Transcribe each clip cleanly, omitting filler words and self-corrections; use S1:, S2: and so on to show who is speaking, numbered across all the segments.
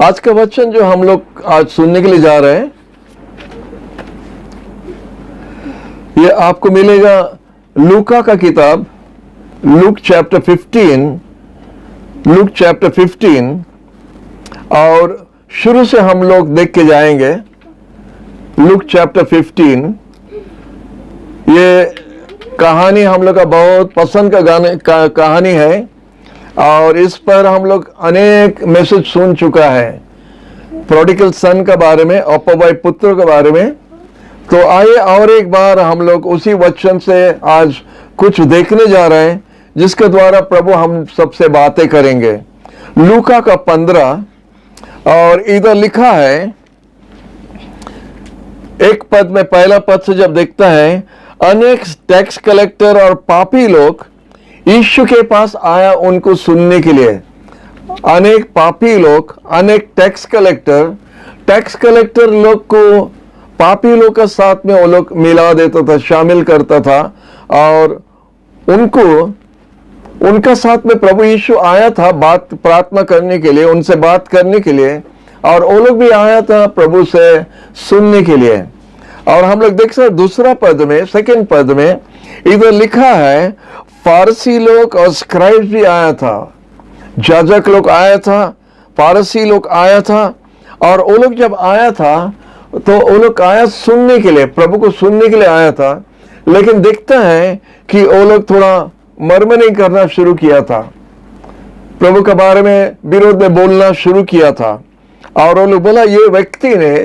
S1: आज का वचन जो हम लोग आज सुनने के लिए जा रहे हैं, ये आपको मिलेगा लूका का किताब, लूक चैप्टर 15, और शुरू से हम लोग देख के जाएंगे। लूक चैप्टर 15, ये कहानी हम लोग का बहुत पसंद का कहानी है, और इस पर हम लोग अनेक मैसेज सुन चुका है, प्रोडिगल सन के बारे में, अपव्यय पुत्र के बारे में। तो आइए और एक बार हम लोग उसी वचन से आज कुछ देखने जा रहे हैं, जिसके द्वारा प्रभु हम सबसे बातें करेंगे। लूका का 15, और इधर लिखा है एक पद में, पहला पद से जब देखता है, अनेक टैक्स कलेक्टर और पापी लोग यीशु के पास आया उनको सुनने के लिए। अनेक पापी लोग, अनेक टैक्स कलेक्टर लोग को पापी लोग के साथ में वो लोग मिला देता था, शामिल करता था, और उनका साथ में प्रभु यीशु आया था प्रार्थना करने के लिए, उनसे बात करने के लिए, और वो लोग भी आया था प्रभु से सुनने के लिए। और हम लोग देख सकते दूसरा पद में, सेकंड पद में इधर लिखा है, फारसी लोग और स्क्राइब्स भी आया था, याजक लोग आया था, फारसी लोग आया था। और वो लोग जब आया था तो वो लोग आया सुनने के लिए, प्रभु को सुनने के लिए आया था। लेकिन देखता है कि वो लोग थोड़ा मर्मनिंग करना शुरू किया था, प्रभु के बारे में विरोध में बोलना शुरू किया था। और वो लोग बोला, ये व्यक्ति ने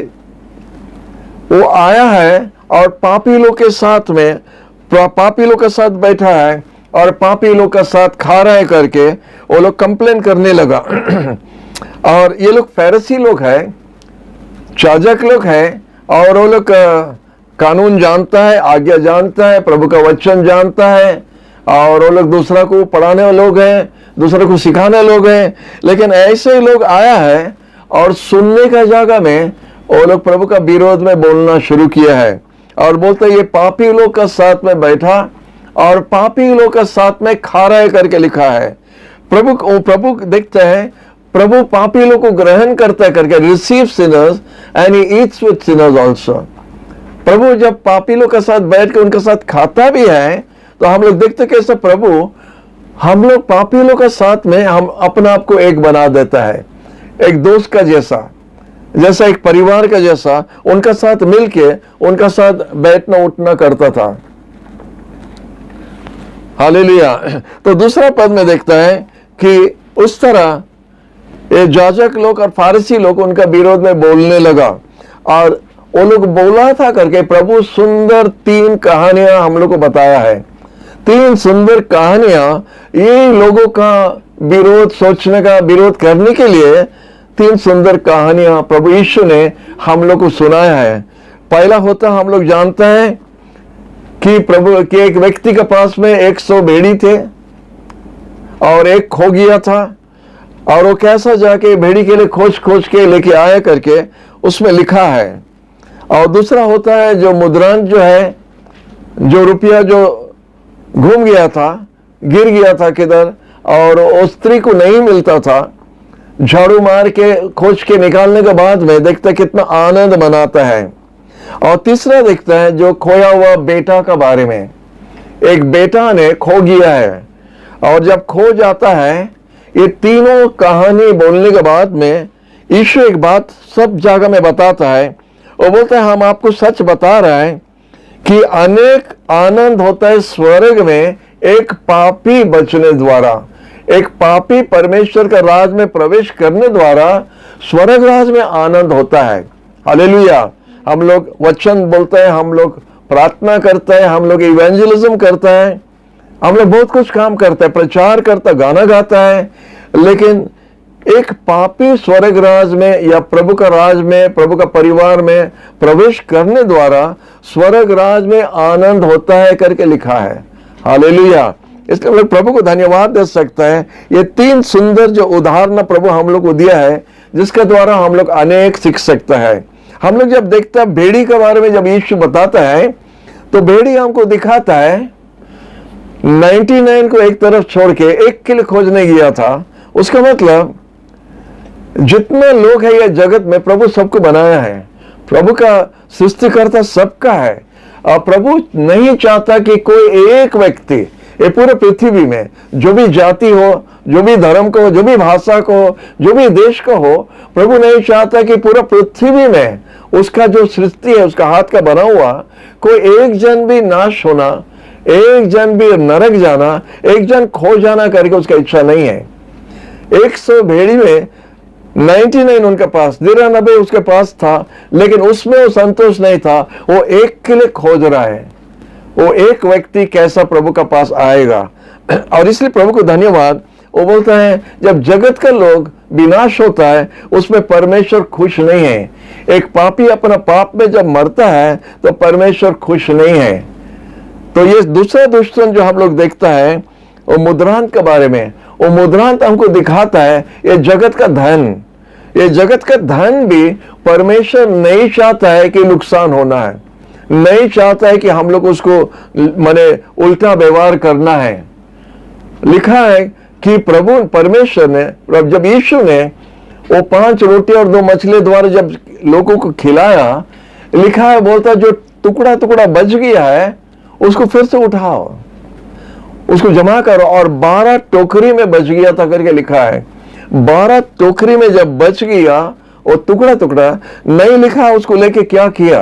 S1: वो आया है और पापी लोग के साथ में, पापी लोग के साथ बैठा है और पापी लोग का साथ खा रहा है करके वो लोग कंप्लेन करने लगा। और ये लोग फरीसी लोग हैं, याजक लोग हैं, और वो लोग कानून जानता है, आज्ञा जानता है, प्रभु का वचन जानता है, और वो लोग दूसरा को पढ़ाने वाले लोग हैं, दूसरे को सिखाने लोग हैं। लेकिन ऐसे ही लोग आया है और सुनने का जगह में वो लोग प्रभु का विरोध में बोलना शुरू किया है, और बोलते ये पापी लोग का साथ में बैठा और पापी लोग का साथ में खा रहा है करके लिखा है। प्रभु देखते हैं, प्रभु पापी लोग को ग्रहण करता है करके, receive sinners and he eats with sinners also. प्रभु जब पापी लोग के साथ बैठ के उनके साथ खाता भी है, तो हम लोग देखते कैसे प्रभु हम लोग पापी लोग के साथ में हम अपने आप को एक बना देता है, एक दोस्त का जैसा एक परिवार का जैसा उनका साथ मिलके उनका साथ बैठना उठना करता था। हालेलुया। तो दूसरा पद में देखता है कि उस तरह ये याजक लोग और फारसी लोग उनका विरोध में बोलने लगा, और वो लोग बोला था करके प्रभु सुंदर 3 कहानियां हम लोग को बताया है। 3 सुंदर कहानियां ये लोगों का विरोध सोचने का, विरोध करने के लिए 3 सुंदर कहानियां प्रभु यीशु ने हम लोग को सुनाया है। पहला होता हम लोग जानते हैं कि प्रभु के एक व्यक्ति के पास में 100 भेड़ी थे और एक खो गया था, और वो कैसा जाके भेड़ी के लिए खोज के लेके आया करके उसमें लिखा है। और दूसरा होता है जो मुद्रांक जो है, जो रुपया जो घूम गया था, गिर गया था किधर, और उस स्त्री को नहीं मिलता था, झाड़ू मार के खोज के निकालने के बाद में देखता कितना आनंद मनाता है। और तीसरा देखता है जो खोया हुआ बेटा का बारे में, एक बेटा ने खो गया है, और जब खो जाता है, ये तीनों कहानी बोलने के बाद में यीशु एक बात सब जगह में बताता है। वो बोलता है हम आपको सच बता रहे हैं कि अनेक आनंद होता है स्वर्ग में एक पापी बचने द्वारा, एक पापी परमेश्वर का राज में प्रवेश करने द्वारा स्वर्ग राज में आनंद होता है। हालेलुया। हम लोग वचन बोलते हैं, हम लोग प्रार्थना करते हैं, हम लोग इवेंजलिज्म करते हैं, हम लोग बहुत कुछ काम करते हैं, प्रचार करता, गाना गाता है, लेकिन एक पापी स्वर्ग राज में या प्रभु का राज में, प्रभु का परिवार में प्रवेश करने द्वारा स्वर्ग राज में आनंद होता है करके लिखा है। हालेलुया। इसलिए हम लोग प्रभु को धन्यवाद दे सकते हैं। ये 3 सुंदर जो उदाहरण प्रभु हम लोग को दिया है, जिसके द्वारा हम लोग अनेक सीख सकता है। हम लोग जब देखते हैं भेड़ी के बारे में, जब यीशु बताता है, तो भेड़ी हमको दिखाता है 99 को एक तरफ छोड़ के एक के लिए खोजने गया था। उसका मतलब जितने लोग हैं ये जगत में, प्रभु सबको बनाया है, प्रभु का सृष्टिकर्ता सबका है। और प्रभु नहीं चाहता कि कोई एक व्यक्ति ये पूरे पृथ्वी में, जो भी जाति हो, जो भी धर्म को हो, जो भी भाषा को हो, जो भी देश को हो, प्रभु नहीं चाहता कि पूरा पृथ्वी में उसका जो सृष्टि है, उसका हाथ का बना हुआ, कोई एक जन भी नाश होना, एक जन भी नरक जाना, एक जन खो जाना करके उसका इच्छा नहीं है। 100 भेड़ी में 99 उनके पास, 99 उसके पास था, लेकिन उसमें वो संतोष नहीं था, वो एक के लिए खोज रहा है। वो एक व्यक्ति कैसा प्रभु का पास आएगा। और इसलिए प्रभु को धन्यवाद, वो बोलता है जब जगत का लोग विनाश होता है उसमें परमेश्वर खुश नहीं है। एक पापी अपना पाप में जब मरता है तो परमेश्वर खुश नहीं है। तो ये दूसरा दृष्टांत जो हम लोग देखता है वो मुद्रांत के बारे में, वो मुद्रांत हमको दिखाता है ये जगत का धन, ये जगत का धन भी परमेश्वर नहीं चाहता है कि नुकसान होना है, नहीं चाहता है कि हम लोग उसको माने उल्टा व्यवहार करना है। लिखा है कि प्रभु परमेश्वर ने, जब यीशु ने वो 5 रोटी और 2 मछली द्वारा जब लोगों को खिलाया, लिखा है, बोलता जो टुकड़ा टुकड़ा बच गया है उसको फिर से उठाओ, उसको जमा करो। और 12 टोकरी में बच गया था करके लिखा है। 12 टोकरी में जब बच गया वो टुकड़ा टुकड़ा, नहीं लिखा उसको लेके क्या किया,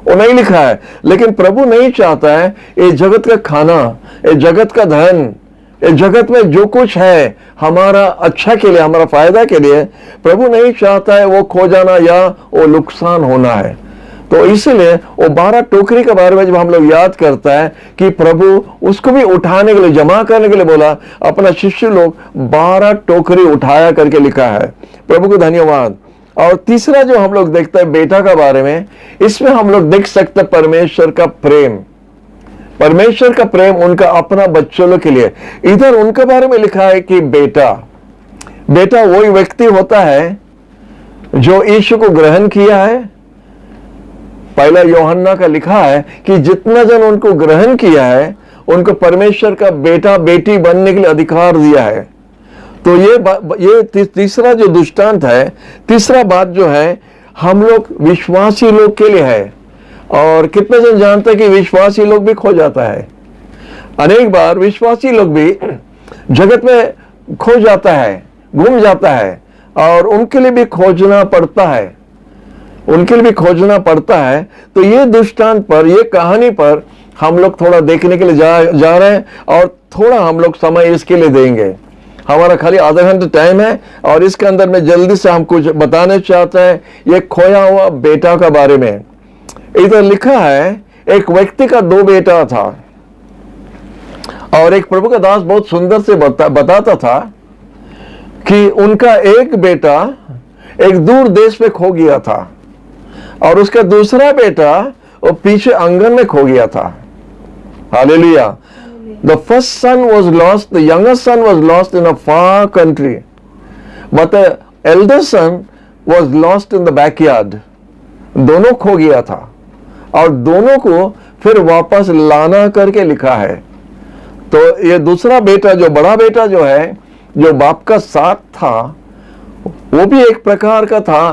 S1: वो नहीं लिखा है। लेकिन प्रभु नहीं चाहता है ये जगत का खाना, ये जगत का धन, ये जगत में जो कुछ है हमारा अच्छा के लिए, हमारा फायदा के लिए, प्रभु नहीं चाहता है वो खो जाना या वो नुकसान होना है। तो इसलिए वो 12 टोकरी के बारे में जब हम लोग याद करता है कि प्रभु उसको भी उठाने के लिए, जमा करने के लिए बोला, अपना शिष्य लोग 12 टोकरी उठाया करके लिखा है। प्रभु को धन्यवाद। और तीसरा जो हम लोग देखते हैं बेटा का बारे में, इसमें हम लोग देख सकते हैं परमेश्वर का प्रेम, परमेश्वर का प्रेम उनका अपना बच्चों के लिए। इधर उनके बारे में लिखा है कि बेटा, बेटा वही व्यक्ति होता है जो यीशु को ग्रहण किया है। पहला यूहन्ना का लिखा है कि जितना जन उनको ग्रहण किया है उनको परमेश्वर का बेटा बेटी बनने के लिए अधिकार दिया है। तो ये तीसरा जो दृष्टांत है, तीसरा बात जो है, हम लोग विश्वासी लोग के लिए है। और कितने जन जानते हैं कि विश्वासी लोग भी खो जाता है। अनेक बार विश्वासी लोग भी जगत में खो जाता है, गुम जाता है, और उनके लिए भी खोजना पड़ता है, उनके लिए भी खोजना पड़ता है। तो ये दृष्टांत पर, ये कहानी पर हम लोग थोड़ा देखने के लिए जा रहे हैं, और थोड़ा हम लोग समय इसके लिए देंगे। हमारा खाली आधा घंटा टाइम है और इसके अंदर में जल्दी से हम कुछ बताने चाहते हैं ये खोया हुआ बेटा का बारे में। इधर लिखा है एक व्यक्ति का 2 बेटा था, और एक प्रभु का दास बहुत सुंदर से बताता था कि उनका एक बेटा एक दूर देश में खो गया था, और उसका दूसरा बेटा वो पीछे आंगन में खो गया था। Hallelujah. The first son was lost, the youngest son was lost in a far country, but the elder son was lost in the backyard. दोनों खो गया था और दोनों को फिर वापस लाना करके लिखा है। तो ये दूसरा बेटा, जो बड़ा बेटा जो है, जो बाप का साथ था, वो भी एक प्रकार का था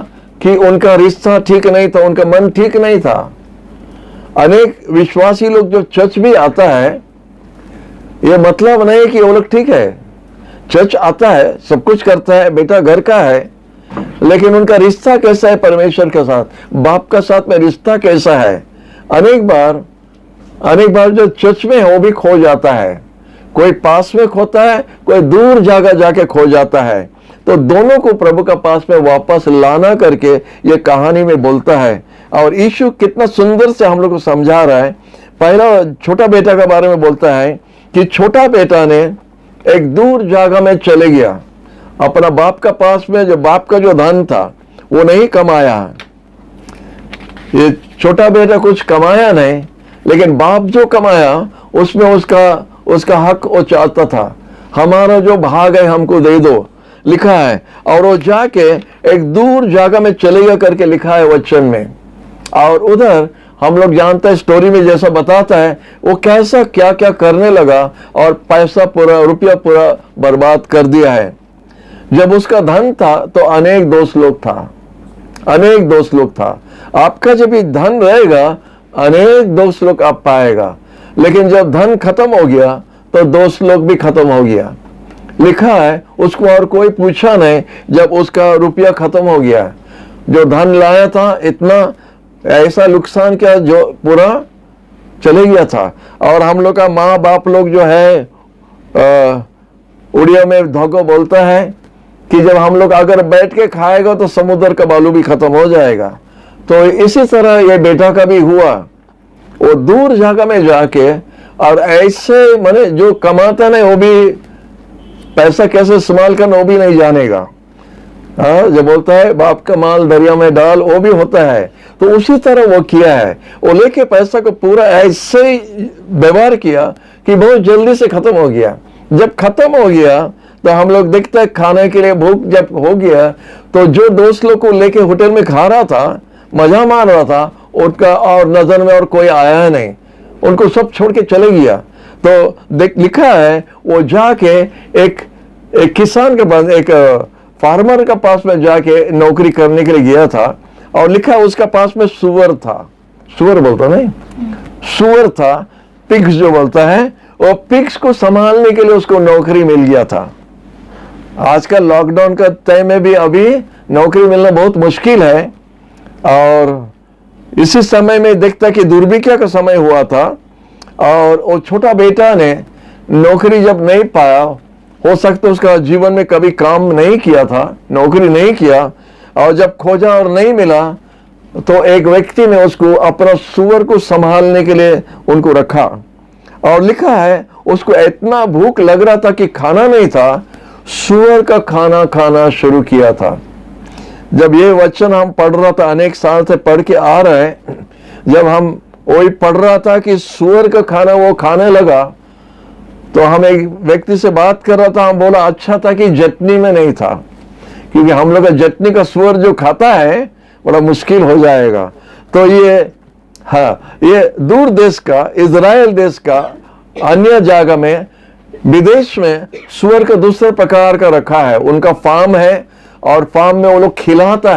S1: कि उनका रिश्ता ठीक नहीं था, उनका मन ठीक नहीं था। अनेक विश्वासी लोग जो चर्च भी आता है, ये मतलब नहीं कि वो लोग ठीक है, चर्च आता है, सब कुछ करता है, बेटा घर का है, लेकिन उनका रिश्ता कैसा है परमेश्वर के साथ, बाप का साथ में रिश्ता कैसा है। अनेक बार जो चर्च में है वो भी खो जाता है, कोई पास में खोता है, कोई दूर जगह जाके खो जाता है। तो दोनों को प्रभु का पास में वापस लाना करके ये कहानी में बोलता है। और यीशु कितना सुंदर से हम लोग को समझा रहा है। पहला छोटा बेटा के बारे में बोलता है कि छोटा बेटा ने एक दूर जगह में चले गया, अपना बाप का पास में, जो बाप का जो धन था वो नहीं कमाया। ये छोटा बेटा कुछ कमाया नहीं, लेकिन बाप जो कमाया उसमें उसका हक वो चाहता था। हमारा जो भाग है हमको दे दो, लिखा है। और वो जाके एक दूर जगह में चले गया करके लिखा है वचन में। और उधर हम लोग जानते हैं, स्टोरी में जैसा बताता है, वो कैसा क्या क्या करने लगा और पैसा पूरा, रुपया पूरा बर्बाद कर दिया है। जब उसका धन था तो अनेक दोस्त लोग था, अनेक दोस्त लोग था। आपका जब भी धन रहेगा अनेक दोस्त लोग आप पाएगा, लेकिन जब धन खत्म हो गया तो दोस्त लोग भी खत्म हो गया। लिखा है उसको और कोई पूछा नहीं जब उसका रुपया खत्म हो गया। जो धन लाया था इतना ऐसा नुकसान किया जो पूरा चले गया था। और हम लोग का माँ बाप लोग जो है उड़िया में धोखो बोलता है कि जब हम लोग अगर बैठ के खाएगा तो समुद्र का बालू भी खत्म हो जाएगा। तो इसी तरह ये बेटा का भी हुआ। वो दूर जगह में जाके और ऐसे माने जो कमाता नहीं वो भी पैसा कैसे इस्तेमाल करना वो भी नहीं जानेगा। हाँ, जो बोलता है बाप का माल दरिया में डाल, वो भी होता है। तो उसी तरह वो किया है, वो लेके पैसा को पूरा ऐसे ही व्यवहार किया कि बहुत जल्दी से खत्म हो गया। जब खत्म हो गया तो हम लोग देखते हैं खाने के लिए भूख जब हो गया तो जो दोस्त लोग को लेके होटल में खा रहा था, मजा मार रहा था, उनका और नजर में और कोई आया नहीं, उनको सब छोड़ के चले गया। तो लिखा है वो जाके एक किसान के पास, एक फार्मर का पास में जाके नौकरी करने के लिए गया था। और लिखा है उसका पास में सुअर था, सुअर बोलता नहीं, सुअर था, पिग्स जो बोलता है, वो पिग्स को संभालने के लिए उसको नौकरी मिल गया था। आजकल लॉकडाउन का टाइम में भी अभी नौकरी मिलना बहुत मुश्किल है। और इसी समय में देखता कि दुर्भिक्षा का समय हुआ था और वो छोटा बेटा ने नौकरी जब नहीं पाया, हो सकता उसका जीवन में कभी काम नहीं किया था, नौकरी नहीं किया, और जब खोजा और नहीं मिला तो एक व्यक्ति ने उसको अपना सुअर को संभालने के लिए उनको रखा। और लिखा है उसको इतना भूख लग रहा था कि खाना नहीं था, सुअर का खाना खाना शुरू किया था। जब ये वचन हम पढ़ रहा था, अनेक साल से पढ़ के आ रहे हैं, जब हम वही पढ़ रहा था कि सुअर का खाना वो खाने लगा, तो हम एक व्यक्ति से बात कर रहा था, हम बोला अच्छा था कि जटनी में नहीं था, क्योंकि हम लोग का जटनी का सुअर जो खाता है बड़ा मुश्किल हो जाएगा। तो ये हाँ, ये दूर देश का, इजराइल देश का अन्य जगह में, विदेश में सुअर का दूसरे प्रकार का रखा है, उनका फार्म है और फार्म में वो लोग खिलाता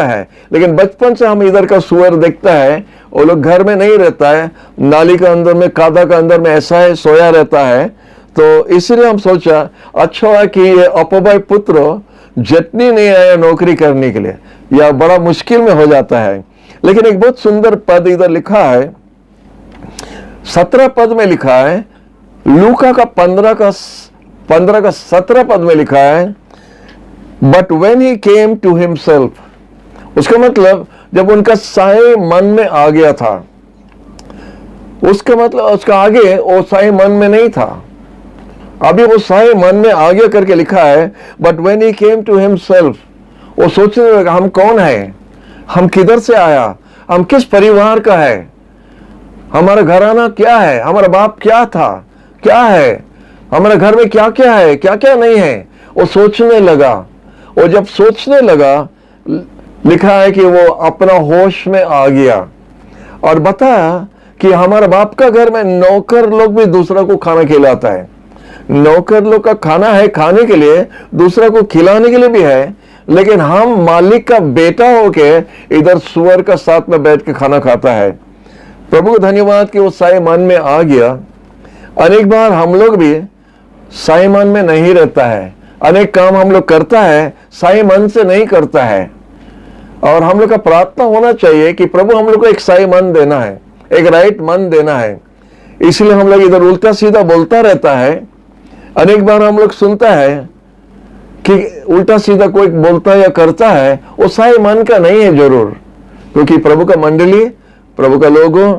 S1: है। लेकिन बचपन से हम इधर का सुअर देखता है, वो लोग घर में नहीं रहता है, नाली का अंदर में, कादा का अंदर में ऐसा है, सोया रहता है। तो इसलिए हम सोचा अच्छा है कि ये अपबाई पुत्र जटनी नहीं आया नौकरी करने के लिए, या बड़ा मुश्किल में हो जाता है। लेकिन एक बहुत सुंदर पद इधर लिखा है, 17 पद में लिखा है, लूका का 15 का 17 पद में लिखा है, but when he came to himself. उसका मतलब जब उनका साए मन में आ गया था, उसका मतलब उसका आगे वो साए मन में नहीं था, अभी वो साए मन में आ गया करके लिखा है। But when he came to himself, वो सोचने लगा हम कौन है, हम किधर से आया, हम किस परिवार का है, हमारा घराना क्या है, हमारा बाप क्या था, क्या है, हमारे घर में क्या क्या है, क्या क्या नहीं है। वो सोचने लगा। वो जब सोचने लगा, लिखा है कि वो अपना होश में आ गया और बताया कि हमारे बाप का घर में नौकर लोग भी दूसरा को खाना खिलाता है, नौकर लोग का खाना है खाने के लिए, दूसरा को खिलाने के लिए भी है, लेकिन हम मालिक का बेटा होके इधर सुअर का साथ में बैठ के खाना खाता है। प्रभु को धन्यवाद कि वो साए मन में आ गया। अनेक बार हम लोग भी साए मन में नहीं रहता है, अनेक काम हम लोग करता है साए मन से नहीं करता है। और हम लोग का प्रार्थना होना चाहिए कि प्रभु हम लोग को एक साए मन देना है, एक राइट मन देना है। इसलिए हम लोग इधर उल्टा सीधा बोलता रहता है। अनेक बार हम लोग सुनता है कि उल्टा सीधा कोई बोलता है या करता है, वो साए मन का नहीं है जरूर, क्योंकि प्रभु का मंडली, प्रभु का लोगों,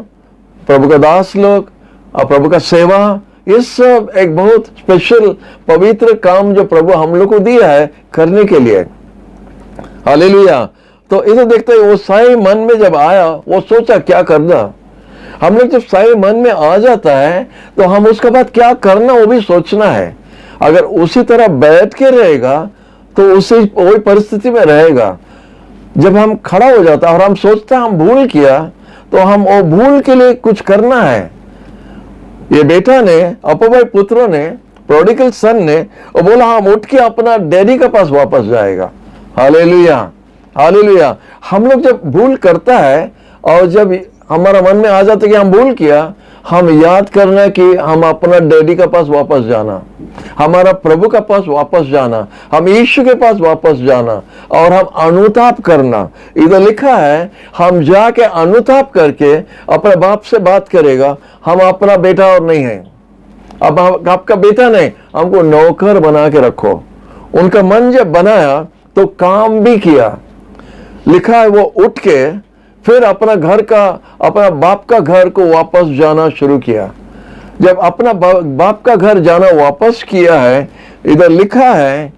S1: प्रभु का दास लोग और प्रभु का सेवा, ये सब एक बहुत स्पेशल पवित्र काम जो प्रभु हम लोग को दिया है करने के लिए। हालेलुया। तो इधर देखते हैं वो साए मन में जब आया, वो सोचा क्या करना। हम लोग जब साए मन में आ जाता है तो हम उसके बाद क्या करना वो भी सोचना है। अगर उसी तरह बैठ के रहेगा तो उसी वही परिस्थिति में रहेगा। जब हम खड़ा हो जाता और हम सोचते हम भूल किया, तो हम वो भूल के लिए कुछ करना है। ये बेटा ने, अपबाई पुत्र ने प्रोडिगल सन ने वो बोला हम उठ के अपना डैडी के पास वापस जाएगा। Hallelujah, hallelujah. हम लोग जब भूल करता है और जब हमारा मन में आ जाता है कि हम भूल किया, हम याद करना कि हम अपना डैडी के पास वापस जाना, हमारा प्रभु के पास वापस जाना, हम यीशु के पास वापस जाना और हम अनुताप करना। इधर लिखा है हम जाके अनुताप करके अपने बाप से बात करेगा, हम अपना बेटा और नहीं है, अब आपका बेटा नहीं, हमको नौकर बना के रखो। उनका मन जब बनाया तो काम भी किया। लिखा है वो उठ के फिर अपना घर का, अपना बाप का घर को वापस जाना शुरू किया। जब अपना बाप का घर जाना वापस किया है, इधर लिखा है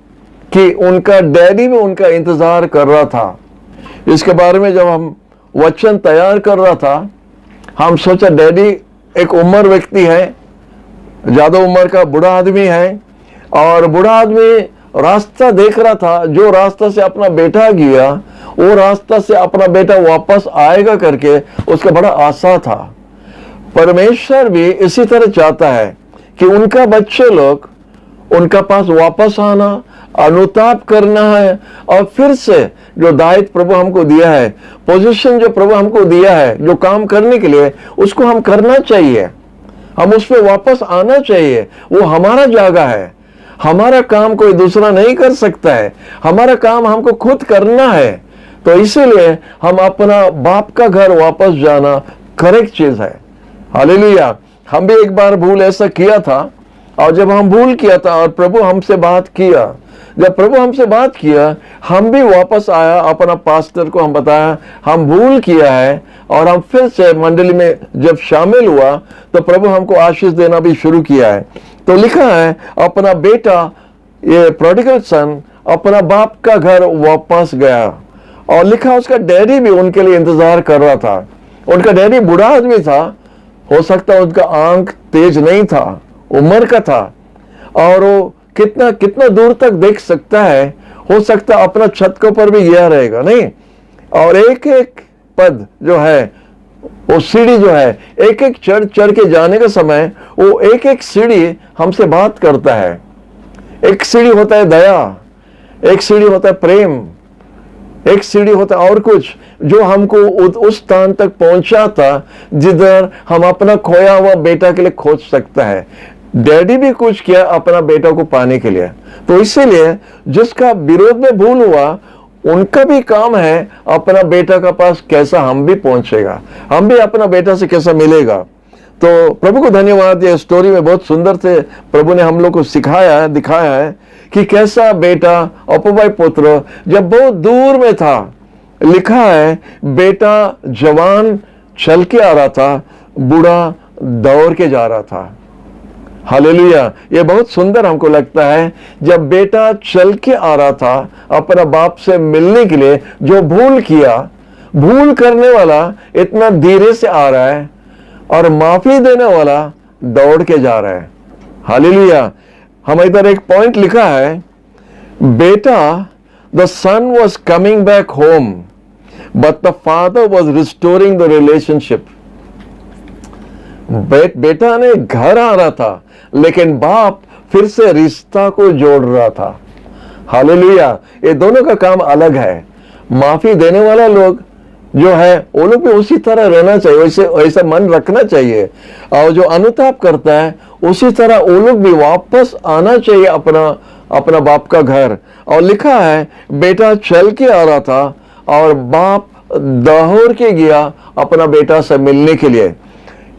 S1: कि उनका डैडी भी उनका इंतजार कर रहा था। इसके बारे में जब हम वचन तैयार कर रहा था, हम सोचा डैडी एक उम्र व्यक्ति है, ज्यादा उम्र का बूढ़ा आदमी है, और बूढ़ा आदमी रास्ता देख रहा था, जो रास्ता से अपना बेटा गया वो रास्ता से अपना बेटा वापस आएगा करके उसका बड़ा आशा था। परमेश्वर भी इसी तरह चाहता है कि उनका बच्चे लोग उनका पास वापस आना, अनुताप करना है, और फिर से जो दायित्व प्रभु हमको दिया है, पोजीशन जो प्रभु हमको दिया है जो काम करने के लिए, उसको हम करना चाहिए, हम उस पर वापस आना चाहिए। वो हमारा जगह है, हमारा काम कोई दूसरा नहीं कर सकता है, हमारा काम हमको खुद करना है। तो इसीलिए हम अपना बाप का घर वापस जाना करेक्ट चीज है। हालेलुया। हम भी एक बार भूल ऐसा किया था, और जब हम भूल किया था और प्रभु हमसे बात किया, जब प्रभु हमसे बात किया, हम भी वापस आया, अपना पास्टर को हम बताया हम भूल किया है, और हम फिर से मंडली में जब शामिल हुआ तो प्रभु हमको आशीष देना भी शुरू किया है। तो लिखा है अपना बेटा, ये प्रोडिगल सन अपना बाप का घर वापस गया, और लिखा उसका डैडी भी उनके लिए इंतजार कर रहा था। उनका डैडी बूढ़ा आदमी था, हो सकता उनका आंख तेज नहीं था, उम्र का था, और वो कितना कितना दूर तक देख सकता है, हो सकता अपना छत के ऊपर भी गया रहेगा नहीं। और एक एक पद जो है, वो सीढ़ी जो है, एक एक चढ़ के जाने के समय वो एक एक सीढ़ी हमसे बात करता है। एक सीढ़ी होता है दया, एक सीढ़ी होता है प्रेम, एक सीढ़ी होता है और कुछ, जो हमको उस स्थान तक पहुंचाता जिधर हम अपना खोया हुआ बेटा के लिए खोज सकता है। डैडी भी कुछ किया अपना बेटा को पाने के लिए। तो इसीलिए जिसका विरोध में भूल हुआ, उनका भी काम है अपना बेटा का पास कैसा हम भी पहुंचेगा, हम भी अपना बेटा से कैसा मिलेगा। तो प्रभु को धन्यवाद, ये स्टोरी में बहुत सुंदर से प्रभु ने हम लोग को सिखाया है, दिखाया है कि कैसा बेटा अपुभाई पुत्र जब बहुत दूर में था, लिखा है बेटा जवान चल के आ रहा था, बूढ़ा दौड़ के जा रहा था। हालेलुया। ये बहुत सुंदर हमको लगता है, जब बेटा चल के आ रहा था अपना बाप से मिलने के लिए, जो भूल किया, भूल करने वाला इतना धीरे से आ रहा है और माफी देने वाला दौड़ के जा रहा है। हालेलुया। हम इधर एक पॉइंट लिखा है, बेटा the son was coming back home but the father was restoring the relationship. बेटा ने घर आ रहा था, लेकिन बाप फिर से रिश्ता को जोड़ रहा था। हालेलुया। ये दोनों का काम अलग है। माफी देने वाला लोग जो है, वो लोग भी उसी तरह रहना चाहिए, वैसे मन रखना चाहिए, और जो अनुताप करता है उसी तरह वो लोग भी वापस आना चाहिए अपना बाप का घर। और लिखा है बेटा चल के आ रहा था और बाप दौड़ के गया अपना बेटा से मिलने के लिए।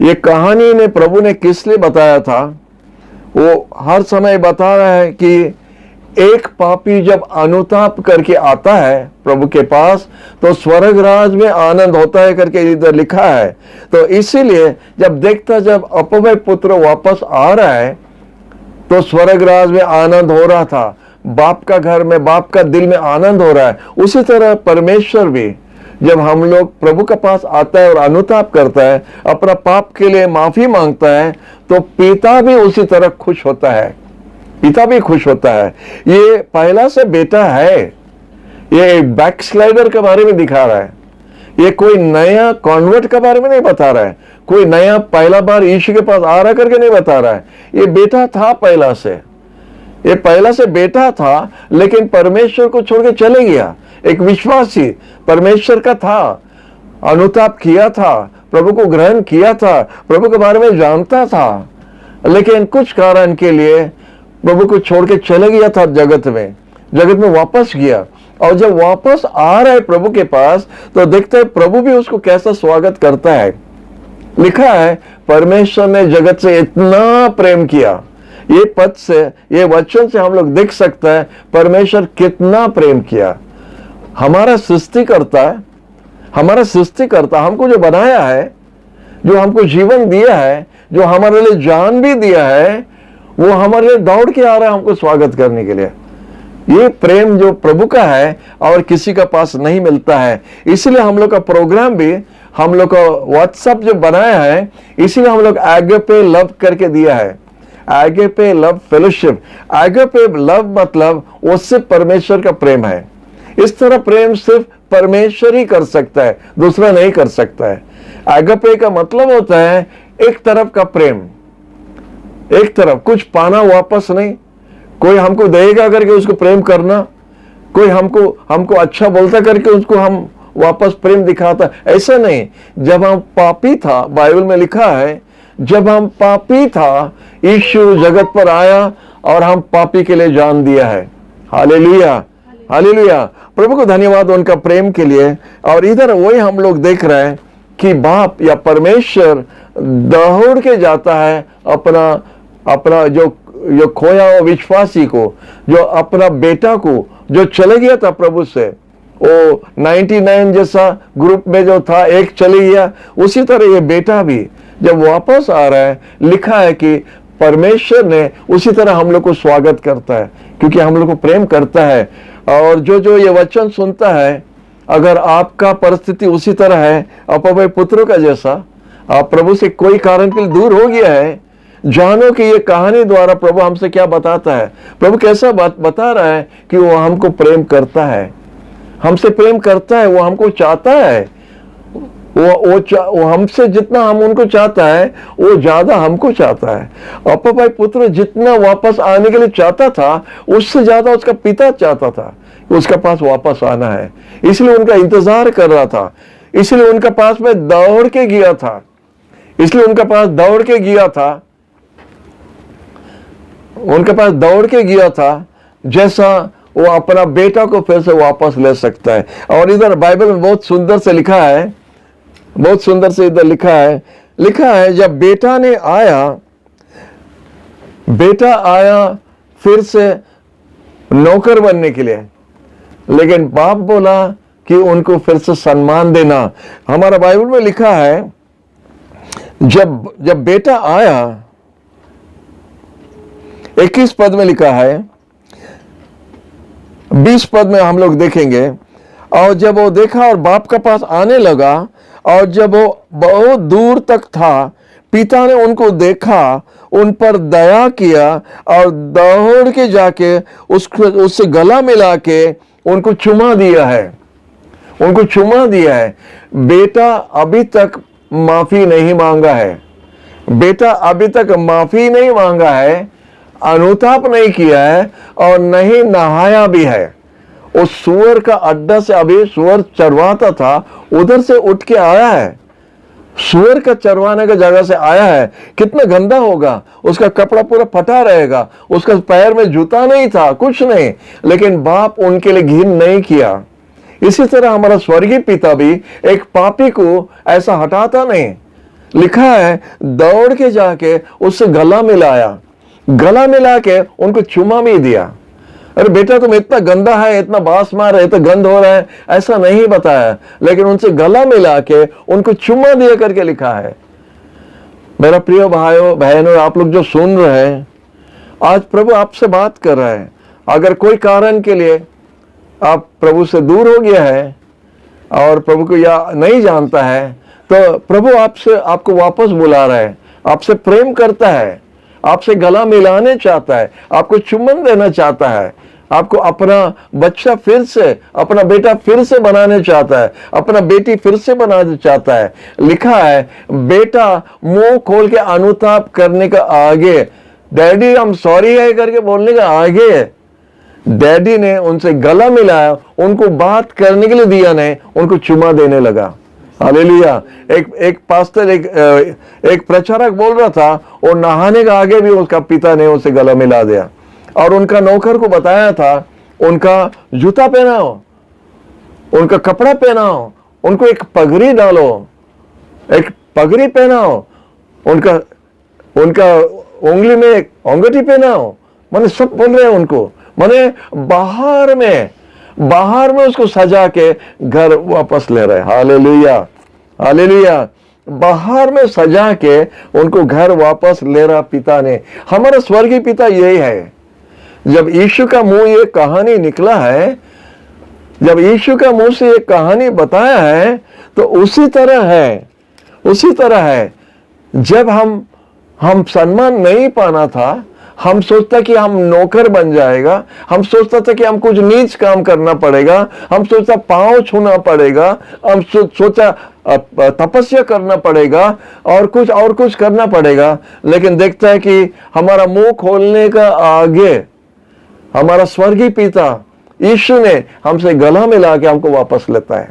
S1: ये कहानी ने प्रभु ने किस लिए बताया था, वो हर समय बता रहा है कि एक पापी जब अनुताप करके आता है प्रभु के पास, तो स्वर्ग राज में आनंद होता है करके इधर लिखा है। तो इसीलिए जब देखता, जब अपुभाई पुत्र वापस आ रहा है तो स्वर्ग राज में आनंद हो रहा था, बाप का घर में, बाप का दिल में आनंद हो रहा है। उसी तरह परमेश्वर भी जब हम लोग प्रभु के पास आता है और अनुताप करता है, अपना पाप के लिए माफी मांगता है, तो पिता भी उसी तरह खुश होता है, पिता भी खुश होता है। ये पहला से बेटा है, ये बैकस्लाइडर के बारे में दिखा रहा है, ये कोई नया कॉन्वर्ट के बारे में नहीं बता रहा है, कोई नया पहला बार यीशु के पास आ रहा करके नहीं बता रहा है। ये बेटा था पहला से, ये पहला से बेटा था, लेकिन परमेश्वर को छोड़ के चले गया। एक विश्वासी परमेश्वर का था, अनुताप किया था, प्रभु को ग्रहण किया था, प्रभु के बारे में जानता था, लेकिन कुछ कारण के लिए प्रभु को छोड़ के चले गया था जगत में वापस गया। और जब वापस आ रहा है प्रभु के पास, तो देखते हैं प्रभु भी उसको कैसा स्वागत करता है। लिखा है परमेश्वर ने जगत से इतना प्रेम किया। ये पद से, ये वचन से हम लोग देख सकते हैं परमेश्वर कितना प्रेम किया। हमारा सृष्टिकर्ता हमको जो बनाया है, जो हमको जीवन दिया है, जो हमारे लिए जान भी दिया है, वो हमारे लिए दौड़ के आ रहा है हमको स्वागत करने के लिए। ये प्रेम जो प्रभु का है और किसी का पास नहीं मिलता है। इसलिए हम लोग का प्रोग्राम भी, हम लोग का व्हाट्सएप जो बनाया है, इसीलिए हम लोग एगापे लव करके दिया है। एगापे लव फेलोशिप। एगापे लव मतलब वो सिर्फ परमेश्वर का प्रेम है। इस तरह प्रेम सिर्फ परमेश्वर ही कर सकता है, दूसरा नहीं कर सकता है। एगापे का मतलब होता है एक तरफ का प्रेम, एक तरफ, कुछ पाना वापस नहीं। कोई हमको देगा करके उसको प्रेम करना, कोई हमको अच्छा बोलता करके उसको हम वापस प्रेम दिखाता, ऐसा नहीं। जब हम पापी था, बाइबल में लिखा है, जब हम पापी था, यीशु जगत पर आया और हम पापी के लिए जान दिया है। Hallelujah, hallelujah. प्रभु को धन्यवाद उनका प्रेम के लिए। और इधर वही हम लोग देख रहे हैं कि बाप या परमेश्वर दौड़ के जाता है अपना जो खोया हुआ विश्वासी को, जो अपना बेटा को, जो चले गया था प्रभु से, वो 99 जैसा ग्रुप में जो था, एक चले गया, उसी तरह ये बेटा भी जब वापस आ रहा है, लिखा है कि परमेश्वर ने उसी तरह हम लोग को स्वागत करता है, क्योंकि हम लोग को प्रेम करता है। और जो ये वचन सुनता है, अगर आपका परिस्थिति उसी तरह है अपने पुत्रों का जैसा, आप प्रभु से कोई कारण के लिए दूर हो गया है, जानो कि ये कहानी द्वारा प्रभु हमसे क्या बताता है। प्रभु कैसा बात बता रहा है कि वो हमको प्रेम करता है, हमसे प्रेम करता है, वो हमको चाहता है। वो हमसे जितना हम उनको चाहता है, वो ज्यादा हमको चाहता है। अपा भाई पुत्र जितना वापस आने के लिए चाहता था, उससे ज्यादा उसका पिता चाहता था उसका पास वापस आना है। इसलिए उनका इंतजार कर रहा था, इसलिए उनका पास में दौड़ के गया था, इसलिए उनका पास दौड़ के गया था, उनके पास दौड़ के गया था, जैसा वो अपना बेटा को फिर से वापस ले सकता है। और इधर बाइबल में बहुत सुंदर से लिखा है, बहुत सुंदर से इधर लिखा है जब बेटा आया फिर से नौकर बनने के लिए, लेकिन बाप बोला कि उनको फिर से सम्मान देना। हमारा बाइबल में लिखा है जब बेटा आया, 21 पद में लिखा है, 20 पद में हम लोग देखेंगे। और जब वो देखा और बाप के पास आने लगा, और जब वो बहुत दूर तक था, पिता ने उनको देखा, उन पर दया किया और दौड़ के जाके उससे गला मिला के उनको चुमा दिया है। बेटा अभी तक माफी नहीं मांगा है, अनुताप नहीं किया है और नहीं नहाया भी है। उस सूअर का अड्डा से, अभी सूअर चरवाता था, उधर से उठ के आया है, सूअर का चरवाने का जगह से आया है। कितना गंदा होगा, उसका कपड़ा पूरा फटा रहेगा, उसका पैर में जूता नहीं था, कुछ नहीं, लेकिन बाप उनके लिए घिन नहीं किया। इसी तरह हमारा स्वर्गीय पिता भी एक पापी को ऐसा हटाता नहीं। लिखा है दौड़ के जाके उससे गला मिला के उनको चुमा भी दिया। अरे बेटा तुम इतना गंदा है, इतना बास मार रहे, इतना गंद हो रहा है, ऐसा नहीं बताया, लेकिन उनसे गला मिला के उनको चुम्मा दिया करके लिखा है। मेरा प्रिय भाइयों बहनों, आप लोग जो सुन रहे हैं, आज प्रभु आपसे बात कर रहा है। अगर कोई कारण के लिए आप प्रभु से दूर हो गया है और प्रभु को या नहीं जानता है, तो प्रभु आपको वापस बुला रहा है, आपसे प्रेम करता है, आपसे गला मिलाने चाहता है, आपको चुम्बन देना चाहता है, आपको अपना बच्चा फिर से, अपना बेटा फिर से बनाने चाहता है, अपना बेटी फिर से बनाना चाहता है। लिखा है बेटा मुंह खोल के अनुताप करने का आगे डैडी हम सॉरी है करके बोलने के आगे डैडी ने उनसे गला मिलाया, उनको बात करने के लिए दिया नहीं, उनको चुमा देने लगा। हालेलुया। एक पास्टर एक प्रचारक बोल रहा था, और नहाने के आगे भी उसका पिता ने उसे गला मिला दिया, और उनका नौकर को बताया था उनका जूता पहनाओ, उनका कपड़ा पहनाओ, उनको एक पगड़ी डालो, एक पगड़ी पहनाओ, उनका उंगली में एक अंगूठी पहनाओ। माने सब बोल रहे हैं उनको, माने बाहर में उसको सजा के घर वापस ले रहे। Hallelujah, hallelujah. बाहर में सजा के उनको घर वापस ले रहा पिता ने। हमारा स्वर्गीय पिता यही है। जब यीशु का मुंह ये कहानी निकला है, जब यीशु का मुंह से ये कहानी बताया है, तो उसी तरह है। जब हम सम्मान नहीं पाना था, हम सोचता कि हम नौकर बन जाएगा, हम सोचता था कि हम कुछ नीच काम करना पड़ेगा, हम सोचता पांव छूना पड़ेगा, हम सोचा तपस्या करना पड़ेगा और कुछ करना पड़ेगा। लेकिन देखता है कि हमारा मुंह खोलने का आगे हमारा स्वर्गीय पिता यीशु ने हमसे गला मिला के हमको वापस लेता है।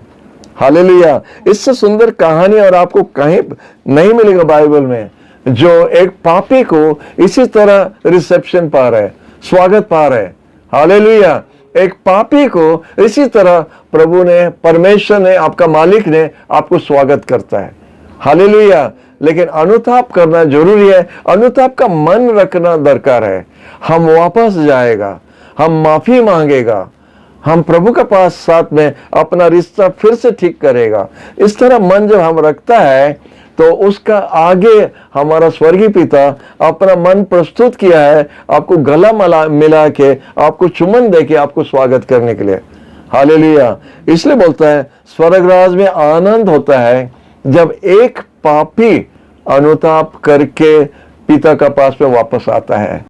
S1: हालेलुया। इससे सुंदर कहानी और आपको कहीं नहीं मिलेगा बाइबल में, जो एक पापी को इसी तरह रिसेप्शन पा रहे, स्वागत पा रहे। हालेलुया। एक पापी को इसी तरह प्रभु ने, परमेश्वर ने, आपका मालिक ने आपको स्वागत करता है। हालेलुया। लेकिन अनुताप करना जरूरी है, अनुताप का मन रखना दरकार है। हम वापस जाएगा, हम माफी मांगेगा, हम प्रभु के पास साथ में अपना रिश्ता फिर से ठीक करेगा। इस तरह मन जब हम रखता है, तो उसका आगे हमारा स्वर्गीय पिता अपना मन प्रस्तुत किया है, आपको गला मिला के, आपको चुम्बन दे के, आपको स्वागत करने के लिए। हालेलुया। इसलिए बोलता है स्वर्ग राज में आनंद होता है जब एक पापी अनुताप करके पिता का पास में वापस आता है।